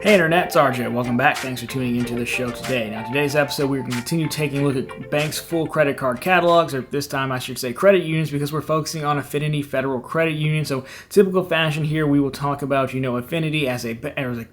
Hey Internet, it's RJ. Welcome back. Thanks for tuning into the show today. Now, today's episode, we're going to continue taking a look at banks' full credit card catalogs, or this time I should say credit unions, because we're focusing on Affinity Federal Credit Union. So, typical fashion here, we will talk about, Affinity as a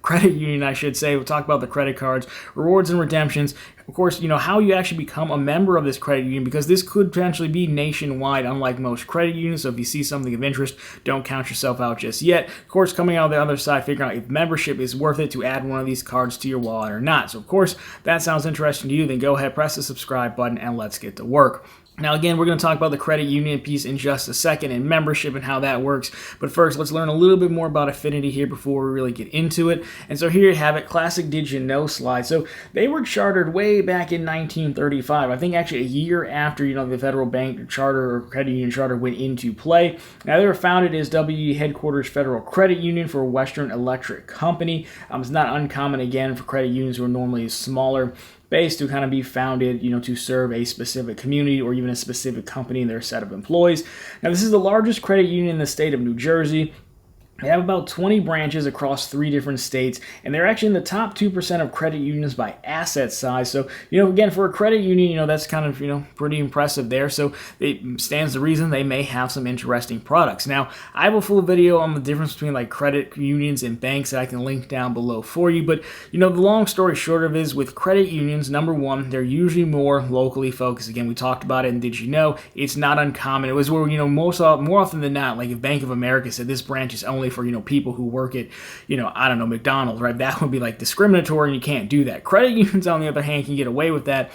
credit union, I should say. We'll talk about the credit cards, rewards and redemptions. Of course, how you actually become a member of this credit union, because this could potentially be nationwide, unlike most credit unions. So if you see something of interest, don't count yourself out just yet. Of course, coming out the other side, figuring out if membership is worth it to add one of these cards to your wallet or not. So of course, if that sounds interesting to you, then go ahead, press the subscribe button, and let's get to work. Now, again, we're going to talk about the credit union piece in just a second and membership and how that works. But first, let's learn a little bit more about Affinity here before we really get into it. And so here you have it, classic did you know slide. So they were chartered way back in 1935. I think actually a year after, the federal bank charter or credit union charter went into play. Now, they were founded as WE Headquarters Federal Credit Union for Western Electric Company. It's not uncommon, again, for credit unions who are normally smaller base to kind of be founded, to serve a specific community or even a specific company and their set of employees. Now, this is the largest credit union in the state of New Jersey. They have about 20 branches across 3 different states, and they're actually in the top 2% of credit unions by asset size. So, again, for a credit union, that's kind of, pretty impressive there. So it stands to reason they may have some interesting products. Now, I have a full video on the difference between like credit unions and banks that I can link down below for you. But, the long story short of it is with credit unions, number one, they're usually more locally focused. Again, we talked about it, and did you know, it's not uncommon. It was where, more often than not, like if Bank of America said this branch is only for people who work at McDonald's, right? That would be like discriminatory, and you can't do that. Credit unions, on the other hand, can get away with that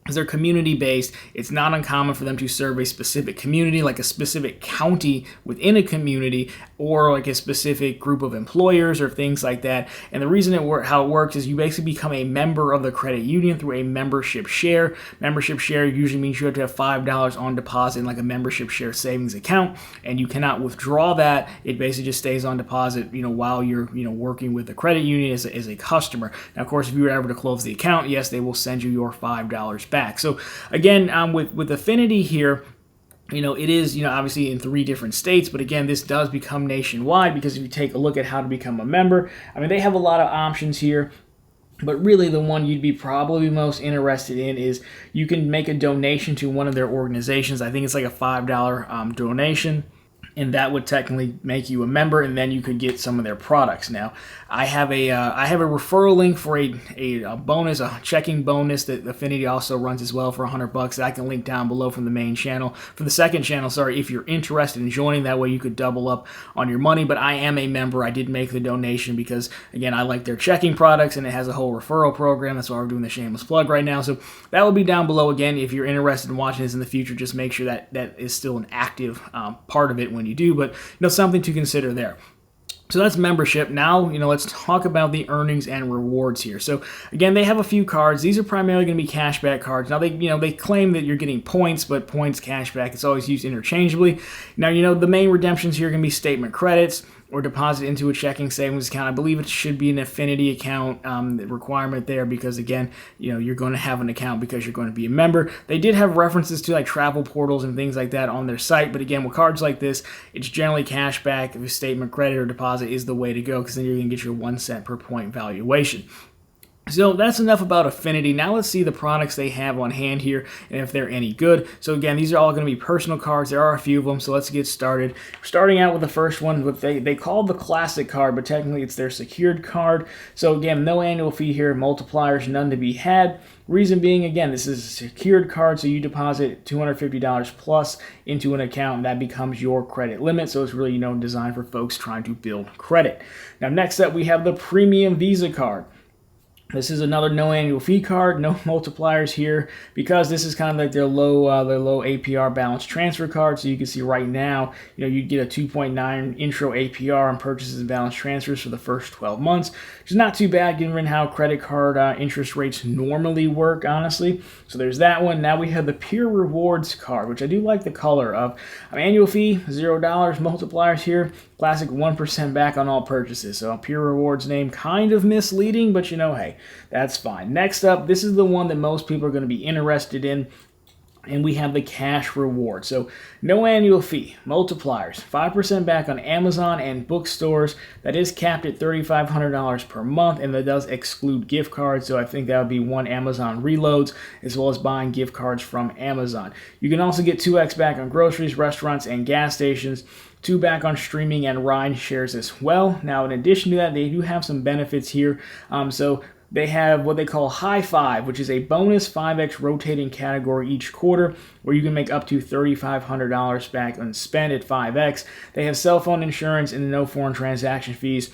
because they're community-based. It's not uncommon for them to serve a specific community, like a specific county within a community, or like a specific group of employers or things like that. And the reason how it works is you basically become a member of the credit union through a membership share. Membership share usually means you have to have $5 on deposit in like a membership share savings account, and you cannot withdraw that. It basically just stays on deposit, while you're, working with the credit union as a customer. Now, of course, if you were ever to close the account, yes, they will send you your $5 back. So again, with Affinity here, it is, obviously in 3 different states, but again, this does become nationwide because if you take a look at how to become a member, they have a lot of options here. But really, the one you'd be probably most interested in is you can make a donation to one of their organizations. I think it's like a $5 donation. And that would technically make you a member, and then you could get some of their products. Now, I have a referral link for a bonus, a checking bonus that Affinity also runs as well for $100 that I can link down below from the main channel, from the second channel. Sorry, if you're interested in joining, that way you could double up on your money. But I am a member. I did make the donation because again, I like their checking products, and it has a whole referral program. That's why we're doing the shameless plug right now. So that will be down below. Again, if you're interested in watching this in the future, just make sure that is still an active part of it when you do, but something to consider there. So that's membership. Now, let's talk about the earnings and rewards here. So again, they have a few cards. These are primarily going to be cashback cards. Now they claim that you're getting points, but points, cashback, it's always used interchangeably. Now, the main redemptions here are going to be statement credits or deposit into a checking savings account. I believe it should be an Affinity account requirement there because, again, you're going to have an account because you're going to be a member. They did have references to like travel portals and things like that on their site, but again, with cards like this, it's generally cash back. If a statement credit or deposit is the way to go because then you're going to get your 1 cent per point valuation. So that's enough about Affinity. Now let's see the products they have on hand here and if they're any good. So again, these are all going to be personal cards. There are a few of them, so let's get started. Starting out with the first one, what they call the classic card, but technically it's their secured card. So again, no annual fee here, multipliers, none to be had. Reason being, again, this is a secured card, so you deposit $250 plus into an account, and that becomes your credit limit. So it's really, designed for folks trying to build credit. Now next up, we have the Premium Visa card. This is another no annual fee card, no multipliers here, because this is kind of like their low APR balance transfer card. So you can see right now, you'd get a 2.9 intro APR on purchases and balance transfers for the first 12 months, which is not too bad given how credit card interest rates normally work, honestly. So there's that one. Now we have the Pure Rewards card, which I do like the color of. Annual fee, $0, multipliers here. Classic 1% back on all purchases. So Pure Rewards name kind of misleading, but hey, that's fine. Next up, this is the one that most people are going to be interested in. And we have the cash reward. So no annual fee, multipliers, 5% back on Amazon and bookstores. That is capped at $3,500 per month, and that does exclude gift cards. So I think that would be 1 Amazon reloads, as well as buying gift cards from Amazon. You can also get 2x back on groceries, restaurants, and gas stations. 2 back on streaming and ride shares as well. Now, in addition to that, they do have some benefits here. So they have what they call High Five, which is a bonus 5x rotating category each quarter, where you can make up to $3,500 back on spend at 5x. They have cell phone insurance and no foreign transaction fees.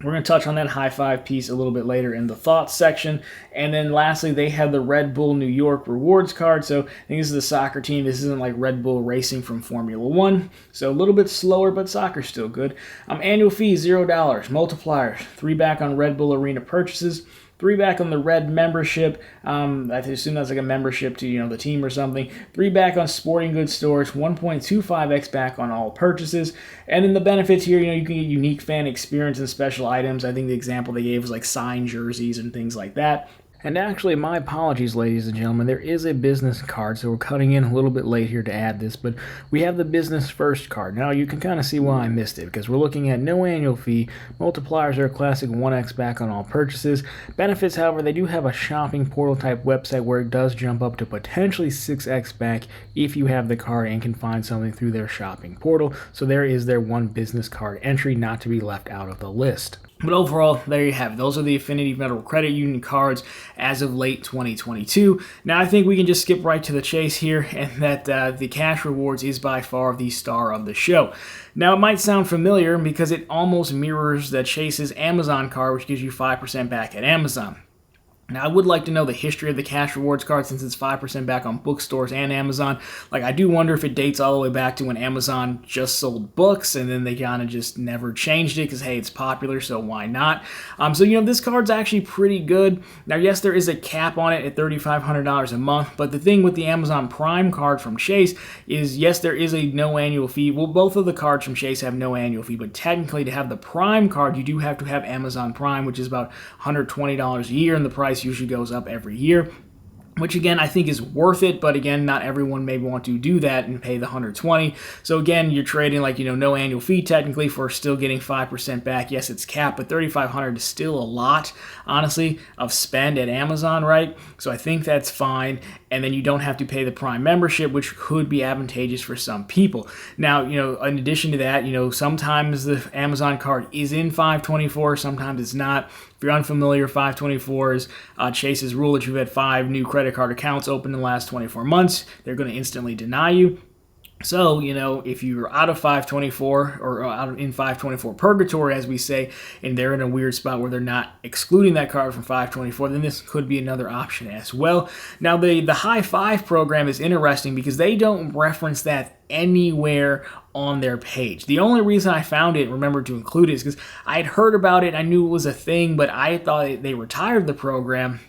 We're going to touch on that High Five piece a little bit later in the thoughts section. And then lastly, they have the Red Bull New York rewards card. So I think this is the soccer team. This isn't like Red Bull Racing from Formula One. So a little bit slower, but soccer's still good. Annual fee, $0. Multipliers, 3 back on Red Bull Arena purchases. 3 back on the Red membership. I assume that's like a membership to the team or something. 3 back on sporting goods stores. 1.25x back on all purchases. And then the benefits here, you can get unique fan experience and special items. I think the example they gave was like signed jerseys and things like that. And actually, my apologies, ladies and gentlemen, there is a business card, so we're cutting in a little bit late here to add this, but we have the business first card. Now, you can kind of see why I missed it, because we're looking at no annual fee. Multipliers are a classic 1x back on all purchases. Benefits, however, they do have a shopping portal type website where it does jump up to potentially 6x back if you have the card and can find something through their shopping portal. So there is their 1 business card entry, not to be left out of the list. But overall, there you have it. Those are the Affinity Federal Credit Union cards as of late 2022. Now, I think we can just skip right to the chase here, and that the cash rewards is by far the star of the show. Now, it might sound familiar because it almost mirrors the Chase's Amazon card, which gives you 5% back at Amazon. Now, I would like to know the history of the cash rewards card since it's 5% back on bookstores and Amazon. Like, I do wonder if it dates all the way back to when Amazon just sold books and then they kind of just never changed it because, hey, it's popular, so why not? So this card's actually pretty good. Now, yes, there is a cap on it at $3,500 a month, but the thing with the Amazon Prime card from Chase is, yes, there is a no annual fee. Well, both of the cards from Chase have no annual fee, but technically to have the Prime card, you do have to have Amazon Prime, which is about $120 a year, and the price usually goes up every year, which again I think is worth it, but again not everyone may want to do that and pay the $120. So again, you're trading like no annual fee technically for still getting 5% back. Yes, it's capped, but $3,500 is still a lot, honestly, of spend at Amazon, right? So I think that's fine. And then you don't have to pay the Prime membership, which could be advantageous for some people. Now, in addition to that, sometimes the Amazon card is in 524, sometimes it's not. If you're unfamiliar, 524 is Chase's rule that you've had 5 new credit card accounts open in the last 24 months. They're going to instantly deny you. So, if you're out of 524 or out in 524 purgatory, as we say, and they're in a weird spot where they're not excluding that card from 524, then this could be another option as well. Now, the High Five program is interesting because they don't reference that anywhere on their page. The only reason I found it, remembered to include it, is because I had heard about it, I knew it was a thing, but I thought they retired the program.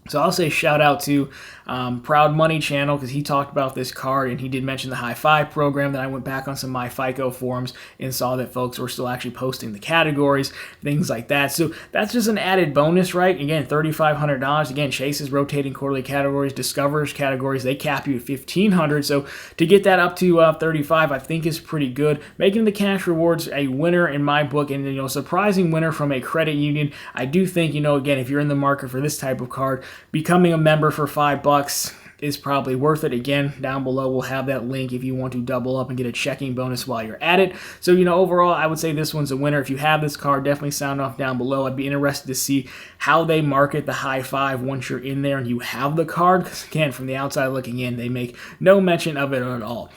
So I'll say shout out to Proud Money channel because he talked about this card and he did mention the High Five program. Then I went back on some of my FICO forums and saw that folks were still actually posting the categories, things like that. So that's just an added bonus, right? Again, $3,500. Again, Chase's rotating quarterly categories, Discover's categories, they cap you at $1,500. So to get that up to $35, I think is pretty good. Making the cash rewards a winner in my book, and surprising winner from a credit union. I do think again, if you're in the market for this type of card, becoming a member for $5 is probably worth it. Again, down below we'll have that link if you want to double up and get a checking bonus while you're at it. So overall I would say this one's a winner. If you have this card, definitely sound off down below. I'd be interested to see how they market the High Five once you're in there and you have the card, because again, from the outside looking in, they make no mention of it at all.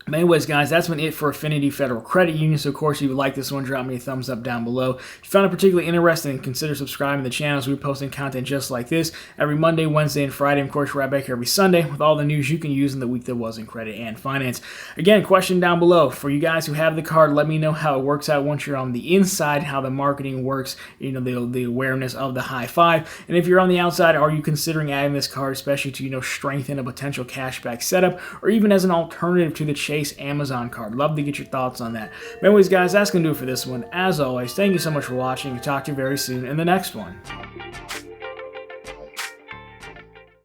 But anyways, guys, that's been it for Affinity Federal Credit Union. So, of course, if you would like this one, drop me a thumbs up down below. If you found it particularly interesting, consider subscribing to the channel as we're posting content just like this every Monday, Wednesday, and Friday. And, of course, we're right back here every Sunday with all the news you can use in the week that was in credit and finance. Again, question down below. For you guys who have the card, let me know how it works out once you're on the inside, how the marketing works, the awareness of the High Five. And if you're on the outside, are you considering adding this card, especially to, strengthen a potential cashback setup, or even as an alternative to the Chase Amazon card? Love to get your thoughts on that. But anyways, guys, that's going to do it for this one. As always, thank you so much for watching. Talk to you very soon in the next one.